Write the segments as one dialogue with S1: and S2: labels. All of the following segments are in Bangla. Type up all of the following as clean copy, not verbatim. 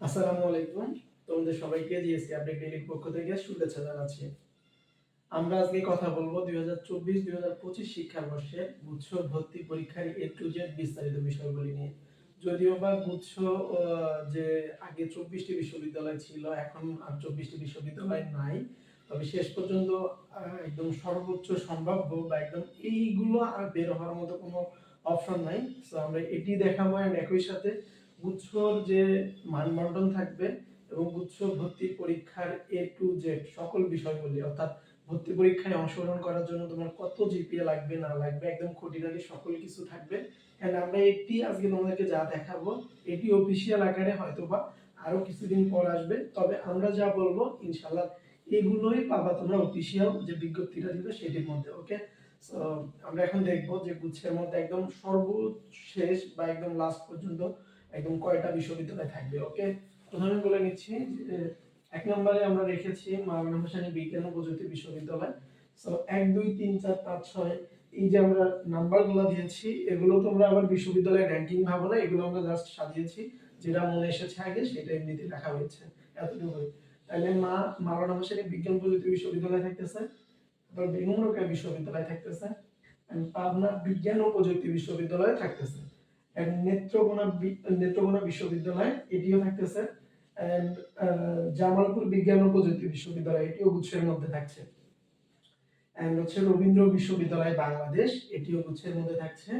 S1: আসসালামু আলাইকুম। তোমাদের সবাইকে জিএসটি আপডেট ডেইলির পক্ষ থেকে শুভেচ্ছা জানাচ্ছি। আমরা আজকে কথা বলবো 2024-2025 শিক্ষাবর্ষে গুচ্ছ ভর্তি পরীক্ষার A to Z বিস্তারিত বিষয়গুলি নিয়ে। যদিও বা গুচ্ছ যে আগে 24টি বিশ্ববিদ্যালয় ছিল, এখন আর 24টি বিশ্ববিদ্যালয় নাই। তবে শেষ পর্যন্ত একদম সর্বোচ্চ সম্ভাব্য বা একদম এইগুলো আর বের হওয়ার মতো কোনো অপশন নাই। সো আমরা এটি দেখাবো, এন্ড একই সাথে গুচ্ছর যে মানবন্টন থাকবে এবং গুচ্ছ ভর্তি পরীক্ষার A to Z সকল বিষয়গুলি, অর্থাৎ ভর্তি পরীক্ষায় অংশগ্রহণ করার জন্য তোমার কত জিপিএ লাগবে না লাগবে, একদম খুঁটিনাটি সকল কিছু থাকবে। এন্ড আমরা এটি আজকে তোমাদেরকে যা দেখাবো এটি অফিসিয়াল আকারে হয়তোবা আরো কিছুদিন পর আসবে, তবে আমরা যা বলবো ইনশাআল্লাহ এগুলোই পাবা তোমরা অফিসিয়াল যে বিজ্ঞপ্তিটা দিবে সেটির মধ্যে। ওকে, সো আমরা এখন দেখবো যে গুচ্ছের মধ্যে একদম সর্বশেষ বা একদম লাস্ট পর্যন্ত একদম কয়টা বিশ্ববিদ্যালয় থাকবে। ওকে, প্রথমে বলে নিচ্ছি যে এক নম্বরে আমরা রেখেছি মাওলানা ভাসানী বিজ্ঞান ও প্রযুক্তি বিশ্ববিদ্যালয়। সো 1 2 3 4 5 6 এই যে আমরা নাম্বারগুলো দিয়েছি এগুলো তোমরা আবার বিশ্ববিদ্যালয়ের র‍্যাঙ্কিং ভাবো না, এগুলো আমরা জাস্ট সাজিয়েছি, যেটা মনে এসেছে আগে সেটা এমনিতে রাখা হয়েছে, এতটুকুই। তাহলে মাওলানা ভাসানী বিজ্ঞান প্রযুক্তি বিশ্ববিদ্যালয় থাকতেছে, তারপর বেগম রোকেয়া বিশ্ববিদ্যালয় থাকতেছে, পাবনা বিজ্ঞান ও প্রযুক্তি বিশ্ববিদ্যালয় থাকতেছে, নেত্রকোনা বিশ্ববিদ্যালয় এটিও থাকতেছে, এন্ড জামালপুর বিজ্ঞান ও প্রযুক্তি বিশ্ববিদ্যালয় এটিও গুচ্ছের মধ্যে থাকছে, এন্ড হচ্ছে রবীন্দ্র বিশ্ববিদ্যালয় বাংলাদেশ এটিও গুচ্ছের মধ্যে থাকছে,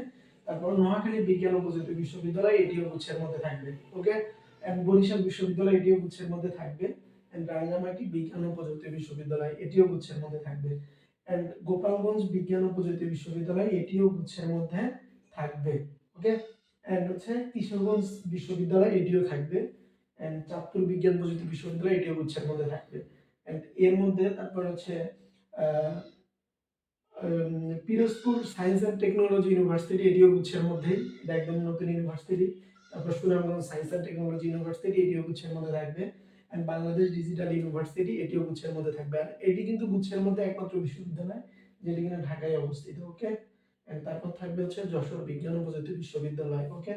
S1: তারপর নোয়াখালী বিজ্ঞান ও প্রযুক্তি বিশ্ববিদ্যালয় এটিও গুচ্ছের মধ্যে থাকবে। ওকে, এন্ড বরিশাল বিশ্ববিদ্যালয় এটিও গুচ্ছের মধ্যে থাকবে, এন্ড রাঙ্গামাটি বিজ্ঞান ও প্রযুক্তি বিশ্ববিদ্যালয় এটিও গুচ্ছের মধ্যে থাকবে, এন্ড গোপালগঞ্জ বিজ্ঞান ও প্রযুক্তি বিশ্ববিদ্যালয় এটিও গুচ্ছের মধ্যে থাকবে। ওকে, এন্ড হচ্ছে কিশোরগঞ্জ বিশ্ববিদ্যালয় এটিও থাকবে, এন্ড চাঁদপুর বিজ্ঞান প্রযুক্তি বিশ্ববিদ্যালয় এটিও গুচ্ছের মধ্যে থাকবে। এন্ড এর মধ্যে তারপর হচ্ছে Pirojpur science and technology university এটিও গুচ্ছের মধ্যে, এটা একদম নতুন ইউনিভার্সিটি। তারপর Sunamganj science and technology university এটিও গুচ্ছের মধ্যে থাকবে, এন্ড বাংলাদেশ ডিজিটাল ইউনিভার্সিটি এটিও গুচ্ছের মধ্যে থাকবে। আর এটি কিন্তু গুচ্ছের মধ্যে একমাত্র বিশ্ববিদ্যালয় যেটি কিনা ঢাকায় অবস্থিত। ওকে, এন্ড তারপর থাকবে হচ্ছে যশোর বিজ্ঞান ও প্রযুক্তি বিশ্ববিদ্যালয়। ওকে,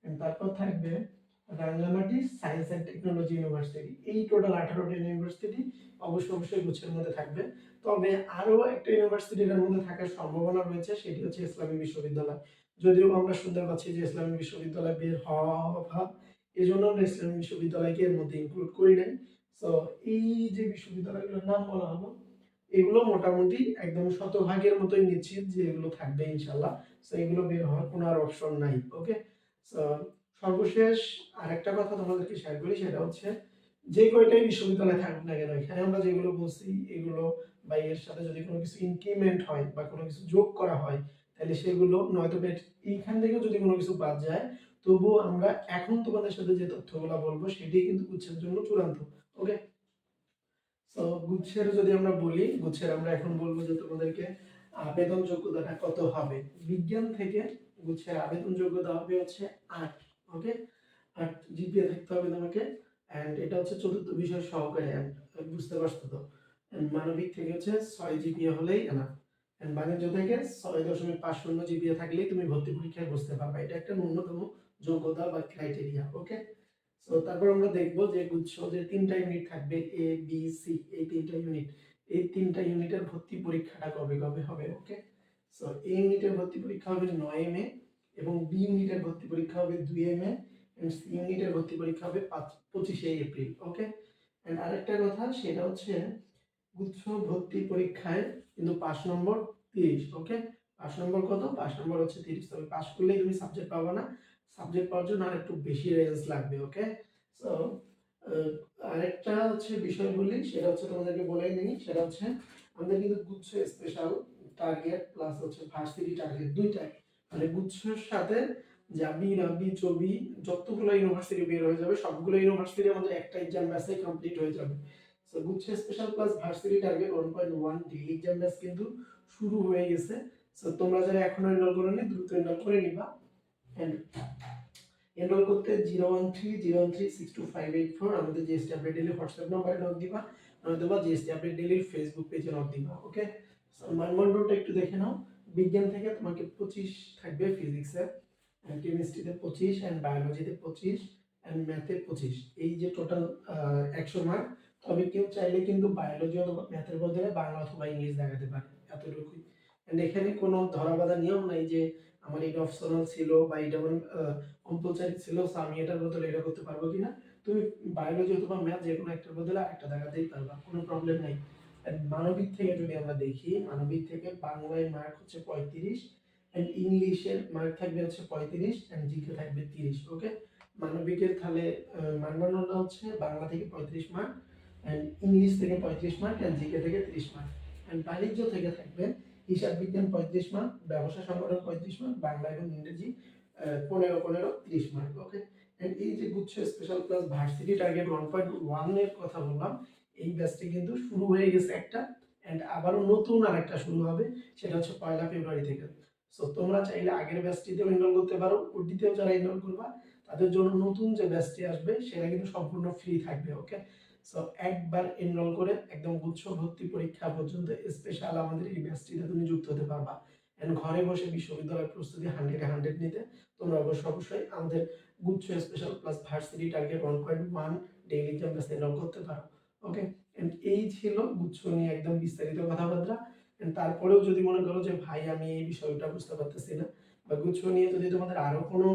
S1: এন্ড তারপর থাকবে Rangamati science and technology university. এই টোটাল 18টা ইউনিভার্সিটি অবশ্যই গুচ্ছের মধ্যে থাকবে। তবে আরো একটা ইউনিভার্সিটির মধ্যে থাকার সম্ভাবনা রয়েছে, সেটি হচ্ছে ইসলামী বিশ্ববিদ্যালয়। যদিও আমরা শুনতে পাচ্ছি যে ইসলামী বিশ্ববিদ্যালয় বের হওয়া ভাব, এই জন্য আমরা ইসলামী বিশ্ববিদ্যালয়কে এর মধ্যে ইনক্লুড করি নাই। তো এই যে বিশ্ববিদ্যালয়গুলোর নাম বলা হলো এগুলো মোটামুটি একদম শতভাগের মতোই নিশ্চিত যে এগুলো থাকবে ইনশাল্লাহ। তো এগুলো বের হওয়ার কোনো আর অপশন নাই। ওকে, তো সর্বশেষ আরেকটা কথা তোমাদেরকে শেয়ার করি, সেটা হচ্ছে যে কয়টাই বিশ্ববিদ্যালয় থাকুক না কেন এখানে আমরা যেগুলো বলছি এগুলো বা এর সাথে যদি কোনো কিছু ইনক্রিমেন্ট হয় বা কোনো কিছু যোগ করা হয় তাহলে সেগুলো নয়তো এইখান থেকেও যদি কোনো কিছু বাদ যায় তবুও আমরা এখন তোমাদের সাথে যে তথ্যগুলো বলবো সেটাই কিন্তু গুচ্ছের জন্য চূড়ান্ত। ওকে, তো গুচ্ছের যদি আমরা বলি, গুচ্ছের আমরা এখন বলবো যে তোমাদেরকে আবেদন যোগ্যতাটা কত হবে। বিজ্ঞান থেকে গুচ্ছের আবেদন যোগ্যতা হবে হচ্ছে 8। ওকে, 8 জিপিএ থাকতে হবে তোমাকে, এন্ড এটা হচ্ছে চতুর্থ বিষয় সহকারে, বুঝতে পারছো তো। মানবিক থেকে হচ্ছে 6 জিপিএ হলেই এনাফ, এন্ড বাণিজ্য থেকে 6.50 জিপিএ থাকলেই তুমি ভর্তি পরীক্ষায় বসতে পারবে। এটা একটা ন্যূনতম যোগ্যতা বা ক্রাইটেরিয়া। ওকে, তো তারপর আমরা দেখবো যে গুচ্ছ যে 3টা ইউনিট থাকবে, এ বি সি, এই 3টা ইউনিট, এই 3টা ইউনিটের ভর্তি পরীক্ষাটা কবে কবে হবে। ওকে, সো এ ইউনিটের ভর্তি পরীক্ষা হবে 9 মে, এবং বি ইউনিটের ভর্তি পরীক্ষা হবে 2 মে, এন্ড সি ইউনিটের ভর্তি পরীক্ষা হবে 25 এপ্রিল। ওকে, এন্ড আরেকটা কথা সেটা হচ্ছে গুচ্ছ ভর্তি পরীক্ষায় কিন্তু পাস নম্বর 30। ওকে, পাস নম্বর কত? পাস নম্বর হচ্ছে 30। তবে পাস করলেই তুমি সাবজেক্ট পাবা না, সাবজেক্ট পাওয়ার জন্য আরেকটু বেশি রেঞ্জ লাগবে। ওকে, সো আরেকটা হচ্ছে বিষয় বলি, সেটা হচ্ছে তোমাদেরকে বলেই নিই, সেটা হচ্ছে আমাদের কিন্তু গুচ্ছ স্পেশাল টার্গেট প্লাস হচ্ছে ভার্সিটি টার্গেট দুইটাই, মানে গুচ্ছের সাথে যাবি রাবি চবি যতগুলো ইউনিভার্সিটি বের হয়ে যাবে সবগুলো ইউনিভার্সিটি আমাদের একটা এক্সাম ব্যাচে কমপ্লিট হয়ে যাবে। সো গুচ্ছ special plus varsity target 1.1 daily exam batch কিন্তু শুরু হয়ে গেছে। সো তোমরা যারা এখনো এনরোল করোনি দ্রুত এনরোল করে নিবা, এন্ড এনরোল করতে 01301362584 আমাদের জিএসটি আপডেট ডেইলি হোয়াটসঅ্যাপ নম্বরে নক দিবা, নয়তোবা জিএসটি আপডেট ডেইলির ফেসবুক পেজে নক দিবা। ওকে, মানদণ্ডটা একটু দেখে নাও। বিজ্ঞান থেকে তোমাকে 25 থাকবে ফিজিক্সে, কেমিস্ট্রিতে 25, এন্ড বায়োলজিতে 25, অ্যান্ড ম্যাথে 25। এই যে টোটাল 100 মার্ক। তবে কেউ চাইলে কিন্তু বায়োলজি অথবা ম্যাথের বদলে বাংলা অথবা ইংলিশ দেখাতে পারে, এতটুকুই। অ্যান্ড এখানে কোনো ধরাবাঁধা নিয়ম নাই যে আমার এটা অপশনাল ছিল বা এটা আমার কম্পালসারি ছিল, সো আমি এটার বদলে এটা করতে পারবো কিনা। তুমি বায়োলজি অথবা ম্যাথ যে কোনো একটার বদলে আরেকটা দেখাতেই পারবা, কোনো প্রবলেম নাই। মানবিক থেকে যদি আমরা দেখি, মানবিক থেকে বাংলায় মার্ক হচ্ছে 35, এন্ড ইংলিশের মার্ক থাকবে হচ্ছে 35, এন্ড জিকে থাকবে 30। ওকে, মানবিকের তাহলে মানদণ্ডটা হচ্ছে বাংলা থেকে 35 মার্ক, এন্ড ইংলিশ থেকে 35 মার্ক, এন্ড জিকে থেকে 30 মার্ক। এন্ড বাণিজ্য থেকে থাকবে হিসাব বিজ্ঞান 35 মার্ক, ব্যবসা সংগঠন 35 মার্ক, বাংলা এবং ইংরেজি 15 30 মার্ক। ওকে, এন্ড এই যে গুচ্ছ স্পেশাল ক্লাস ভার্সিটি টার্গেট 1.1 এর কথা বললাম, এই ব্যাচটি কিন্তু শুরু হয়ে গেছে একটা, এন্ড আবারও নতুন আরেকটা শুরু হবে, সেটা হচ্ছে 1 ফেব্রুয়ারি থেকে। সো তোমরা চাইলে আগের ব্যাচটিতেও এনরোল করতে পারো, ওটিতেও যারা এনরোল করবা তাদের জন্য নতুন যে ব্যাচটি আসবে সেটা কিন্তু সম্পূর্ণ ফ্রি থাকবে। ওকে, সো একবার এনরোল করে একদম গুচ্ছ ভর্তি পরীক্ষা পর্যন্ত স্পেশাল আমাদের এই ব্যাচটিতে তুমি যুক্ত হতে পারবা। এন্ড ঘরে বসে বিশ্ববিদ্যালয় প্রস্তুতি 100-100 নিতে তোমরা অবশ্যই আমাদের গুচ্ছ special plus varsity target 1.1 daily exam ব্যাচে এনরোল করতে পারো। ওকে, এন্ড এই ছিল গুচ্ছ নিয়ে একদম বিস্তারিত কথাবার্তা। এন্ড তারপরেও যদি মনে করো যে ভাই আমি এই বিষয়টা বুঝতে পারতেছি না, বা গুচ্ছ নিয়ে যদি তোমাদের আরো কোনো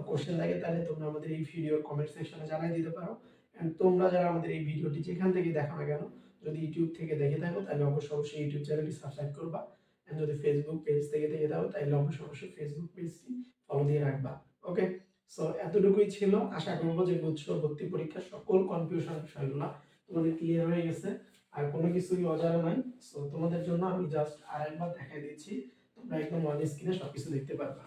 S1: কোশ্চেন থাকে, তাহলে তোমরা আমাদের এই ভিডিওর কমেন্ট সেকশনে জানাই দিতে পারো। এন্ড তোমরা যারা আমাদের এই ভিডিওটি যেখান থেকে দেখো না কেন, যদি ইউটিউব থেকে দেখে থাকো তাহলে অবশ্যই ইউটিউব চ্যানেলটি সাবস্ক্রাইব করবা, এন্ড যদি ফেসবুক পেজ থেকে দেখে থাকো তাহলে অবশ্যই ফেসবুক পেজটি ফলো দিয়ে রাখবা। ওকে, সো এতটুকুই ছিল। আশা করবো যে গুচ্ছ ভর্তি পরীক্ষার সকল কনফিউশন বিষয়গুলো তোমাদের ক্লিয়ার হয়ে গেছে, আর কোনো কিছুই অজানা নাই। সো তোমাদের জন্য আমি জাস্ট আরেকবার দেখাই দিচ্ছি, তোমরা একদম অন স্ক্রিনে সবকিছু দেখতে পারবা।